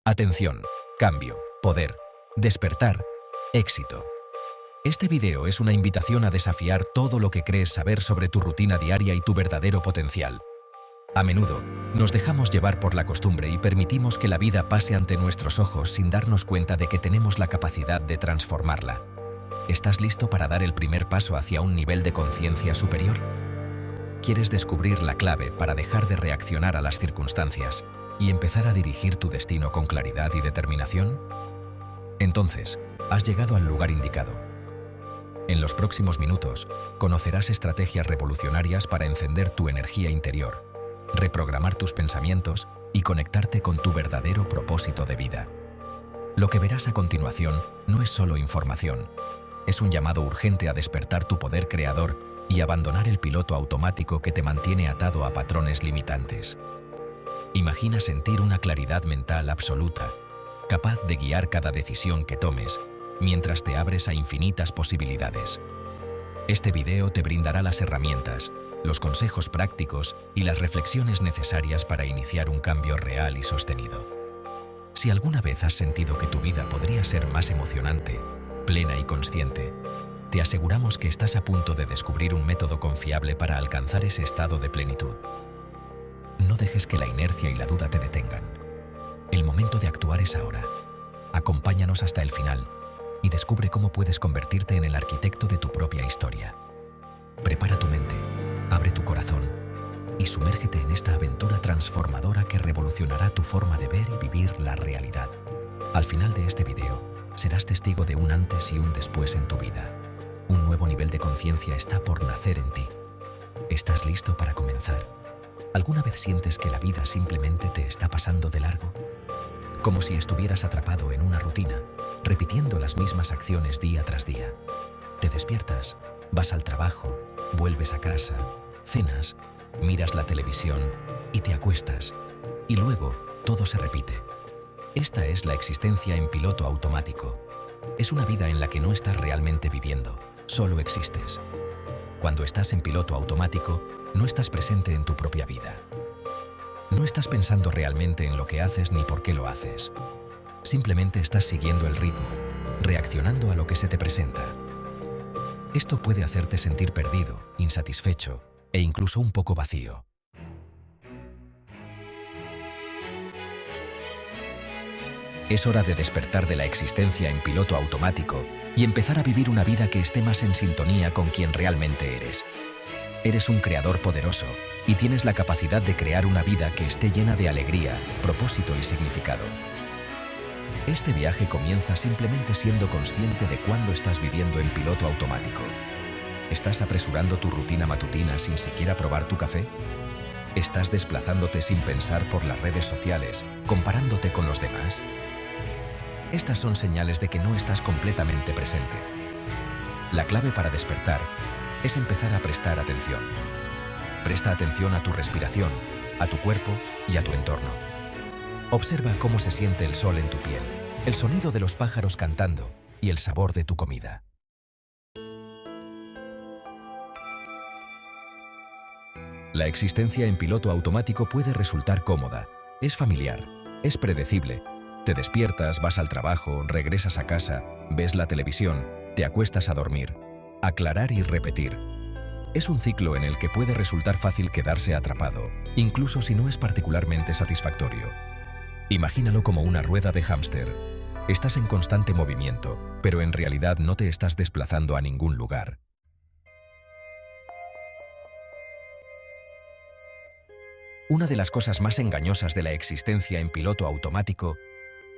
Atención, cambio, poder, despertar, éxito. Este video es una invitación a desafiar todo lo que crees saber sobre tu rutina diaria y tu verdadero potencial. A menudo, nos dejamos llevar por la costumbre y permitimos que la vida pase ante nuestros ojos sin darnos cuenta de que tenemos la capacidad de transformarla. ¿Estás listo para dar el primer paso hacia un nivel de conciencia superior? ¿Quieres descubrir la clave para dejar de reaccionar a las circunstancias y empezar a dirigir tu destino con claridad y determinación? Entonces, has llegado al lugar indicado. En los próximos minutos, conocerás estrategias revolucionarias para encender tu energía interior, reprogramar tus pensamientos y conectarte con tu verdadero propósito de vida. Lo que verás a continuación no es solo información, es un llamado urgente a despertar tu poder creador y abandonar el piloto automático que te mantiene atado a patrones limitantes. Imagina sentir una claridad mental absoluta, capaz de guiar cada decisión que tomes, mientras te abres a infinitas posibilidades. Este video te brindará las herramientas, los consejos prácticos y las reflexiones necesarias para iniciar un cambio real y sostenido. Si alguna vez has sentido que tu vida podría ser más emocionante, plena y consciente, te aseguramos que estás a punto de descubrir un método confiable para alcanzar ese estado de plenitud. No dejes que la inercia y la duda te detengan. El momento de actuar es ahora. Acompáñanos hasta el final y descubre cómo puedes convertirte en el arquitecto de tu propia historia. Prepara tu mente, abre tu corazón y sumérgete en esta aventura transformadora que revolucionará tu forma de ver y vivir la realidad. Al final de este video, serás testigo de un antes y un después en tu vida. Un nuevo nivel de conciencia está por nacer en ti. ¿Estás listo para comenzar? ¿Alguna vez sientes que la vida simplemente te está pasando de largo? Como si estuvieras atrapado en una rutina, repitiendo las mismas acciones día tras día. Te despiertas, vas al trabajo, vuelves a casa, cenas, miras la televisión y te acuestas. Y luego, todo se repite. Esta es la existencia en piloto automático. Es una vida en la que no estás realmente viviendo, solo existes. Cuando estás en piloto automático, no estás presente en tu propia vida. No estás pensando realmente en lo que haces ni por qué lo haces. Simplemente estás siguiendo el ritmo, reaccionando a lo que se te presenta. Esto puede hacerte sentir perdido, insatisfecho e incluso un poco vacío. Es hora de despertar de la existencia en piloto automático y empezar a vivir una vida que esté más en sintonía con quien realmente eres. Eres un creador poderoso y tienes la capacidad de crear una vida que esté llena de alegría, propósito y significado. Este viaje comienza simplemente siendo consciente de cuándo estás viviendo en piloto automático. ¿Estás apresurando tu rutina matutina sin siquiera probar tu café? ¿Estás desplazándote sin pensar por las redes sociales, comparándote con los demás? Estas son señales de que no estás completamente presente. La clave para despertar es empezar a prestar atención. Presta atención a tu respiración, a tu cuerpo y a tu entorno. Observa cómo se siente el sol en tu piel, el sonido de los pájaros cantando y el sabor de tu comida. La existencia en piloto automático puede resultar cómoda, es familiar, es predecible. Te despiertas, vas al trabajo, regresas a casa, ves la televisión, te acuestas a dormir. Aclarar y repetir. Es un ciclo en el que puede resultar fácil quedarse atrapado, incluso si no es particularmente satisfactorio. Imagínalo como una rueda de hámster. Estás en constante movimiento, pero en realidad no te estás desplazando a ningún lugar. Una de las cosas más engañosas de la existencia en piloto automático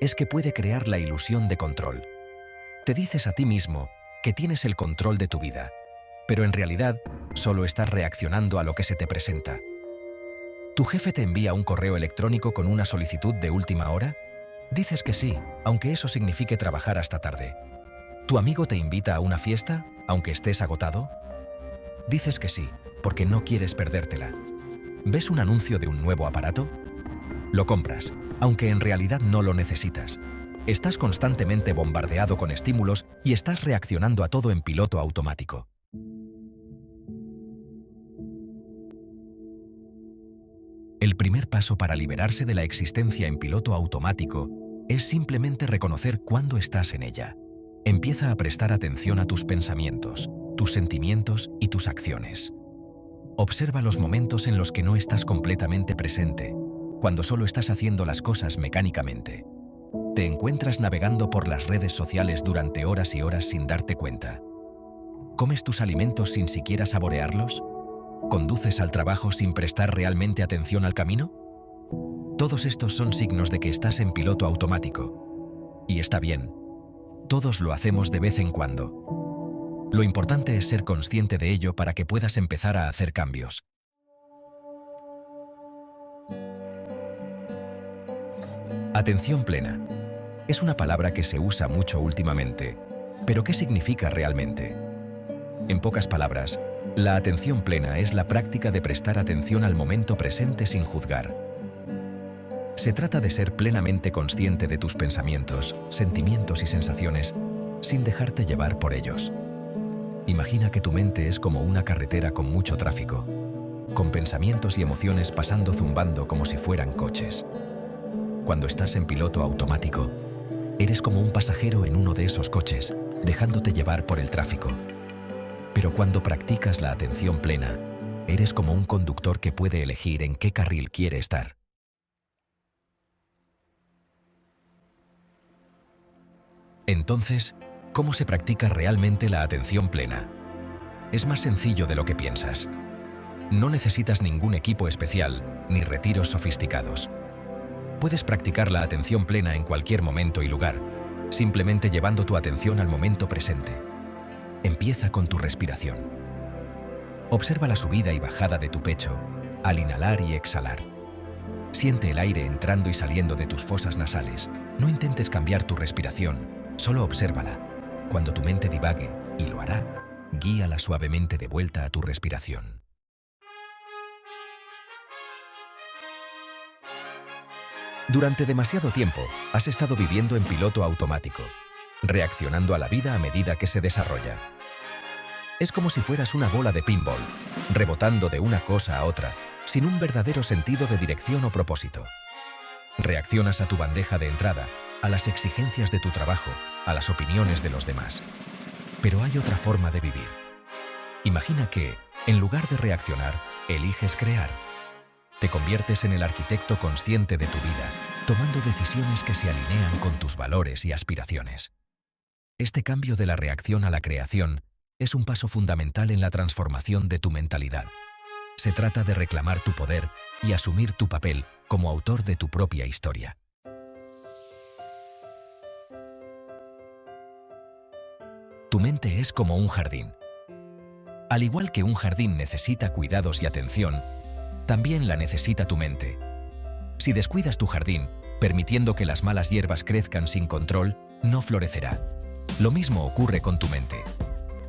es que puede crear la ilusión de control. Te dices a ti mismo que tienes el control de tu vida, pero en realidad solo estás reaccionando a lo que se te presenta. ¿Tu jefe te envía un correo electrónico con una solicitud de última hora? Dices que sí, aunque eso signifique trabajar hasta tarde. ¿Tu amigo te invita a una fiesta, aunque estés agotado? Dices que sí, porque no quieres perdértela. ¿Ves un anuncio de un nuevo aparato? Lo compras, aunque en realidad no lo necesitas. Estás constantemente bombardeado con estímulos y estás reaccionando a todo en piloto automático. El primer paso para liberarse de la existencia en piloto automático Es simplemente reconocer cuándo estás en ella. Empieza a prestar atención a tus pensamientos, tus sentimientos y tus acciones. Observa los momentos en los que no estás completamente presente, cuando solo estás haciendo las cosas mecánicamente. Te encuentras navegando por las redes sociales durante horas y horas sin darte cuenta. ¿Comes tus alimentos sin siquiera saborearlos? ¿Conduces al trabajo sin prestar realmente atención al camino? Todos estos son signos de que estás en piloto automático. Y está bien. Todos lo hacemos de vez en cuando. Lo importante es ser consciente de ello para que puedas empezar a hacer cambios. Atención plena. Es una palabra que se usa mucho últimamente, pero ¿qué significa realmente? En pocas palabras, la atención plena es la práctica de prestar atención al momento presente sin juzgar. Se trata de ser plenamente consciente de tus pensamientos, sentimientos y sensaciones, sin dejarte llevar por ellos. Imagina que tu mente es como una carretera con mucho tráfico, con pensamientos y emociones pasando zumbando como si fueran coches. Cuando estás en piloto automático, eres como un pasajero en uno de esos coches, dejándote llevar por el tráfico. Pero cuando practicas la atención plena, eres como un conductor que puede elegir en qué carril quiere estar. Entonces, ¿cómo se practica realmente la atención plena? Es más sencillo de lo que piensas. No necesitas ningún equipo especial, ni retiros sofisticados. Puedes practicar la atención plena en cualquier momento y lugar, simplemente llevando tu atención al momento presente. Empieza con tu respiración. Observa la subida y bajada de tu pecho al inhalar y exhalar. Siente el aire entrando y saliendo de tus fosas nasales. No intentes cambiar tu respiración, solo obsérvala. Cuando tu mente divague, y lo hará, guíala suavemente de vuelta a tu respiración. Durante demasiado tiempo, has estado viviendo en piloto automático, reaccionando a la vida a medida que se desarrolla. Es como si fueras una bola de pinball, rebotando de una cosa a otra, sin un verdadero sentido de dirección o propósito. Reaccionas a tu bandeja de entrada, a las exigencias de tu trabajo, a las opiniones de los demás. Pero hay otra forma de vivir. Imagina que, en lugar de reaccionar, eliges crear. Te conviertes en el arquitecto consciente de tu vida, tomando decisiones que se alinean con tus valores y aspiraciones. Este cambio de la reacción a la creación es un paso fundamental en la transformación de tu mentalidad. Se trata de reclamar tu poder y asumir tu papel como autor de tu propia historia. Tu mente es como un jardín. Al igual que un jardín necesita cuidados y atención, también la necesita tu mente. Si descuidas tu jardín, permitiendo que las malas hierbas crezcan sin control, no florecerá. Lo mismo ocurre con tu mente.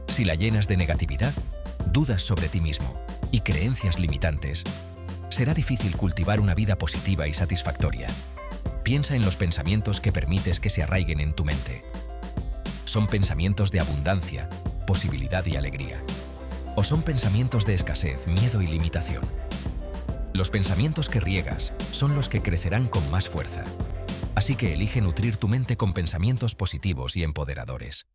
Si la llenas de negatividad, dudas sobre ti mismo y creencias limitantes, será difícil cultivar una vida positiva y satisfactoria. Piensa en los pensamientos que permites que se arraiguen en tu mente. ¿Son pensamientos de abundancia, posibilidad y alegría? ¿O son pensamientos de escasez, miedo y limitación? Los pensamientos que riegas son los que crecerán con más fuerza. Así que elige nutrir tu mente con pensamientos positivos y empoderadores.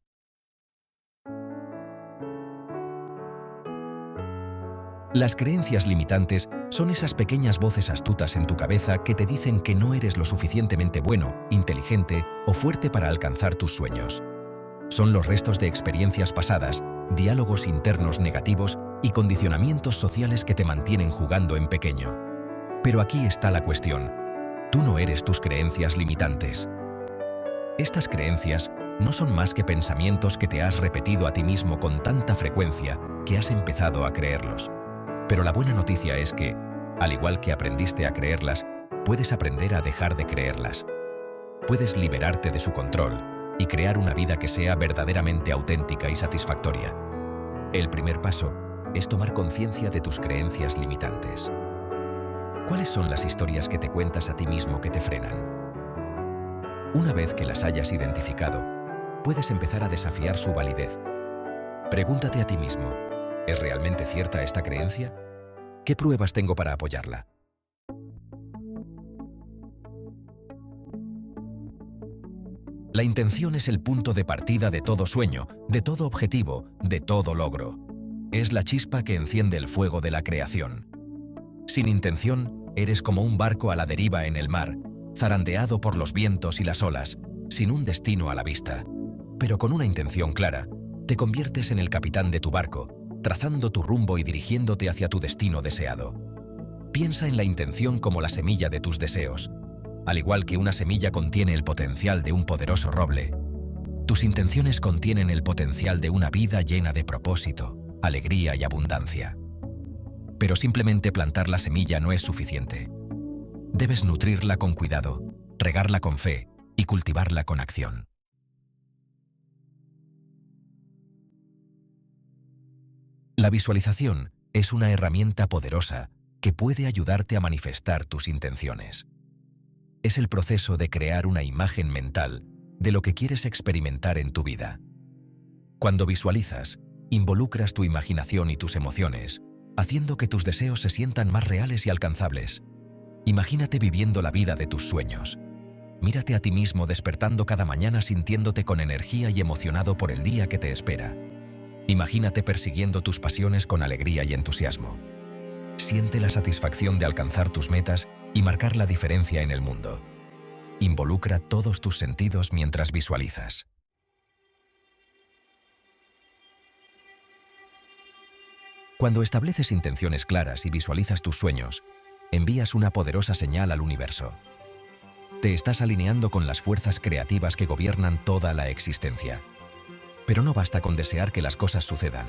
Las creencias limitantes son esas pequeñas voces astutas en tu cabeza que te dicen que no eres lo suficientemente bueno, inteligente o fuerte para alcanzar tus sueños. Son los restos de experiencias pasadas, diálogos internos negativos y condicionamientos sociales que te mantienen jugando en pequeño. Pero aquí está la cuestión. Tú no eres tus creencias limitantes. Estas creencias no son más que pensamientos que te has repetido a ti mismo con tanta frecuencia que has empezado a creerlos. Pero la buena noticia es que, al igual que aprendiste a creerlas, puedes aprender a dejar de creerlas. Puedes liberarte de su control y crear una vida que sea verdaderamente auténtica y satisfactoria. El primer paso es tomar conciencia de tus creencias limitantes. ¿Cuáles son las historias que te cuentas a ti mismo que te frenan? Una vez que las hayas identificado, puedes empezar a desafiar su validez. Pregúntate a ti mismo, ¿es realmente cierta esta creencia? ¿Qué pruebas tengo para apoyarla? La intención es el punto de partida de todo sueño, de todo objetivo, de todo logro. Es la chispa que enciende el fuego de la creación. Sin intención, eres como un barco a la deriva en el mar, zarandeado por los vientos y las olas, sin un destino a la vista. Pero con una intención clara, te conviertes en el capitán de tu barco, trazando tu rumbo y dirigiéndote hacia tu destino deseado. Piensa en la intención como la semilla de tus deseos. Al igual que una semilla contiene el potencial de un poderoso roble, tus intenciones contienen el potencial de una vida llena de propósito, alegría y abundancia. Pero simplemente plantar la semilla no es suficiente. Debes nutrirla con cuidado, regarla con fe y cultivarla con acción. La visualización es una herramienta poderosa que puede ayudarte a manifestar tus intenciones. Es el proceso de crear una imagen mental de lo que quieres experimentar en tu vida. Cuando visualizas, involucras tu imaginación y tus emociones, haciendo que tus deseos se sientan más reales y alcanzables. Imagínate viviendo la vida de tus sueños. Mírate a ti mismo despertando cada mañana sintiéndote con energía y emocionado por el día que te espera. Imagínate persiguiendo tus pasiones con alegría y entusiasmo. Siente la satisfacción de alcanzar tus metas y marcar la diferencia en el mundo. Involucra todos tus sentidos mientras visualizas. Cuando estableces intenciones claras y visualizas tus sueños, envías una poderosa señal al universo. Te estás alineando con las fuerzas creativas que gobiernan toda la existencia. Pero no basta con desear que las cosas sucedan.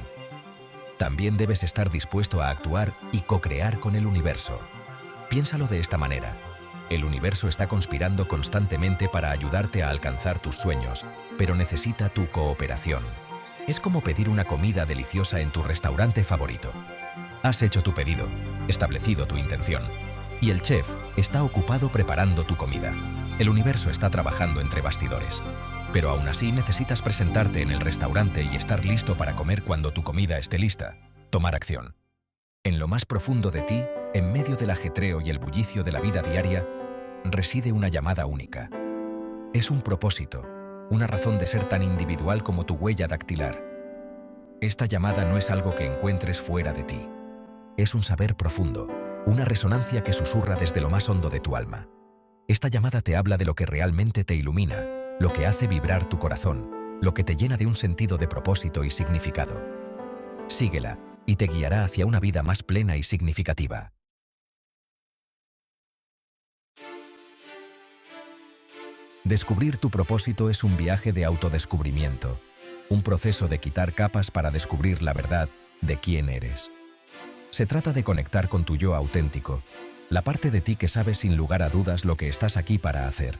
También debes estar dispuesto a actuar y co-crear con el universo. Piénsalo de esta manera. El universo está conspirando constantemente para ayudarte a alcanzar tus sueños, pero necesita tu cooperación. Es como pedir una comida deliciosa en tu restaurante favorito. Has hecho tu pedido, establecido tu intención, y el chef está ocupado preparando tu comida. El universo está trabajando entre bastidores. Pero aún así necesitas presentarte en el restaurante y estar listo para comer cuando tu comida esté lista. Tomar acción. En lo más profundo de ti, en medio del ajetreo y el bullicio de la vida diaria, reside una llamada única. Es un propósito, una razón de ser tan individual como tu huella dactilar. Esta llamada no es algo que encuentres fuera de ti. Es un saber profundo, una resonancia que susurra desde lo más hondo de tu alma. Esta llamada te habla de lo que realmente te ilumina, lo que hace vibrar tu corazón, lo que te llena de un sentido de propósito y significado. Síguela y te guiará hacia una vida más plena y significativa. Descubrir tu propósito es un viaje de autodescubrimiento, un proceso de quitar capas para descubrir la verdad de quién eres. Se trata de conectar con tu yo auténtico, la parte de ti que sabe sin lugar a dudas lo que estás aquí para hacer.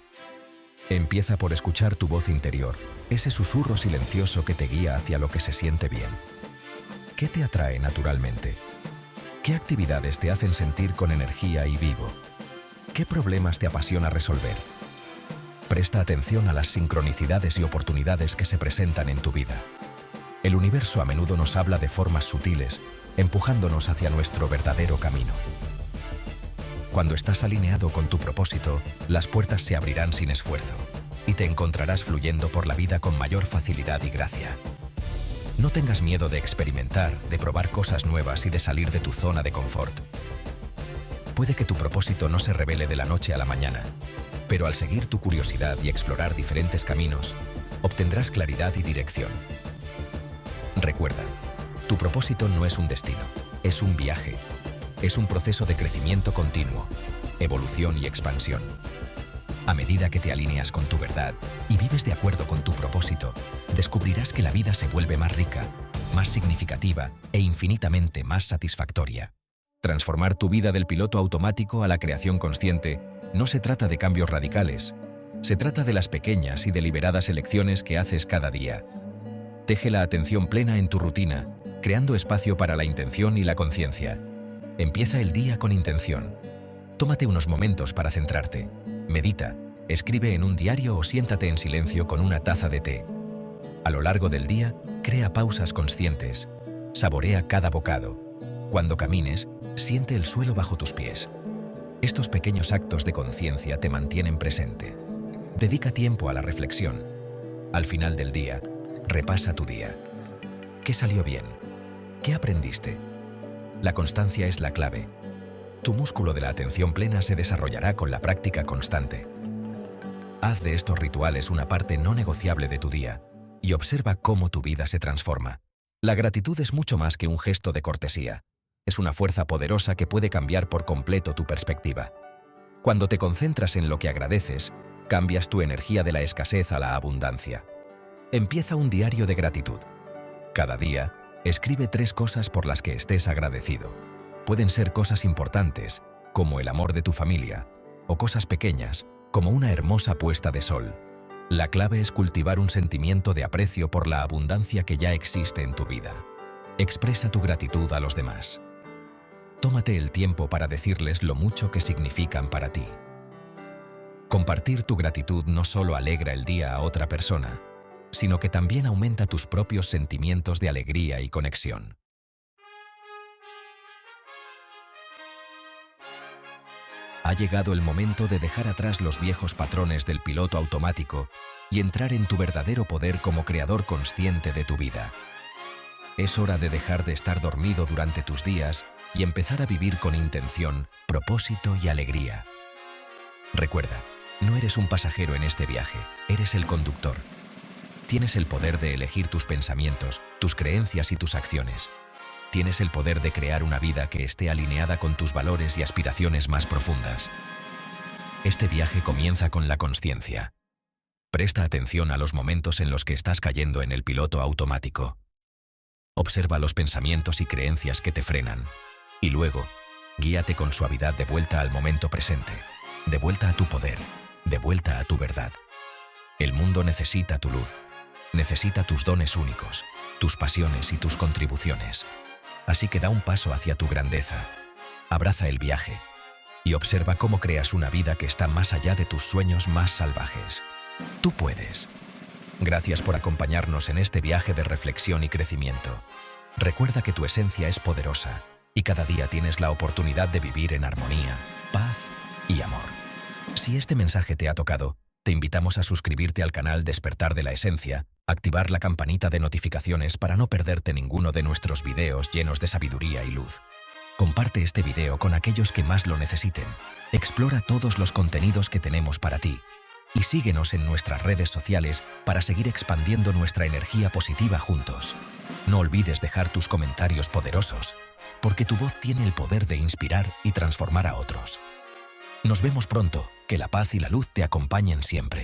Empieza por escuchar tu voz interior, ese susurro silencioso que te guía hacia lo que se siente bien. ¿Qué te atrae naturalmente? ¿Qué actividades te hacen sentir con energía y vivo? ¿Qué problemas te apasiona resolver? Presta atención a las sincronicidades y oportunidades que se presentan en tu vida. El universo a menudo nos habla de formas sutiles, empujándonos hacia nuestro verdadero camino. Cuando estás alineado con tu propósito, las puertas se abrirán sin esfuerzo y te encontrarás fluyendo por la vida con mayor facilidad y gracia. No tengas miedo de experimentar, de probar cosas nuevas y de salir de tu zona de confort. Puede que tu propósito no se revele de la noche a la mañana, pero al seguir tu curiosidad y explorar diferentes caminos, obtendrás claridad y dirección. Recuerda, tu propósito no es un destino, es un viaje. Es un proceso de crecimiento continuo, evolución y expansión. A medida que te alineas con tu verdad y vives de acuerdo con tu propósito, descubrirás que la vida se vuelve más rica, más significativa e infinitamente más satisfactoria. Transformar tu vida del piloto automático a la creación consciente no se trata de cambios radicales, se trata de las pequeñas y deliberadas elecciones que haces cada día. Teje la atención plena en tu rutina, creando espacio para la intención y la conciencia. Empieza el día con intención. Tómate unos momentos para centrarte. Medita, escribe en un diario o siéntate en silencio con una taza de té. A lo largo del día, crea pausas conscientes. Saborea cada bocado. Cuando camines, siente el suelo bajo tus pies. Estos pequeños actos de conciencia te mantienen presente. Dedica tiempo a la reflexión, Al final del día, repasa tu día. ¿Qué salió bien? ¿Qué aprendiste? La constancia es la clave. Tu músculo de la atención plena se desarrollará con la práctica constante. Haz de estos rituales una parte no negociable de tu día y observa cómo tu vida se transforma. La gratitud es mucho más que un gesto de cortesía. Es una fuerza poderosa que puede cambiar por completo tu perspectiva. Cuando te concentras en lo que agradeces, cambias tu energía de la escasez a la abundancia. Empieza un diario de gratitud. Cada día, escribe 3 cosas por las que estés agradecido. Pueden ser cosas importantes, como el amor de tu familia, o cosas pequeñas, como una hermosa puesta de sol. La clave es cultivar un sentimiento de aprecio por la abundancia que ya existe en tu vida. Expresa tu gratitud a los demás. Tómate el tiempo para decirles lo mucho que significan para ti. Compartir tu gratitud no solo alegra el día a otra persona, sino que también aumenta tus propios sentimientos de alegría y conexión. Ha llegado el momento de dejar atrás los viejos patrones del piloto automático y entrar en tu verdadero poder como creador consciente de tu vida. Es hora de dejar de estar dormido durante tus días y empezar a vivir con intención, propósito y alegría. Recuerda, no eres un pasajero en este viaje, eres el conductor. Tienes el poder de elegir tus pensamientos, tus creencias y tus acciones. Tienes el poder de crear una vida que esté alineada con tus valores y aspiraciones más profundas. Este viaje comienza con la consciencia. Presta atención a los momentos en los que estás cayendo en el piloto automático. Observa los pensamientos y creencias que te frenan. Y luego, guíate con suavidad de vuelta al momento presente, de vuelta a tu poder, de vuelta a tu verdad. El mundo necesita tu luz, necesita tus dones únicos, tus pasiones y tus contribuciones. Así que da un paso hacia tu grandeza. Abraza el viaje y observa cómo creas una vida que está más allá de tus sueños más salvajes. Tú puedes. Gracias por acompañarnos en este viaje de reflexión y crecimiento. Recuerda que tu esencia es poderosa y cada día tienes la oportunidad de vivir en armonía, paz y amor. Si este mensaje te ha tocado, te invitamos a suscribirte al canal Despertar de la Esencia, activar la campanita de notificaciones para no perderte ninguno de nuestros videos llenos de sabiduría y luz. Comparte este video con aquellos que más lo necesiten. Explora todos los contenidos que tenemos para ti. Y síguenos en nuestras redes sociales para seguir expandiendo nuestra energía positiva juntos. No olvides dejar tus comentarios poderosos, porque tu voz tiene el poder de inspirar y transformar a otros. Nos vemos pronto, que la paz y la luz te acompañen siempre.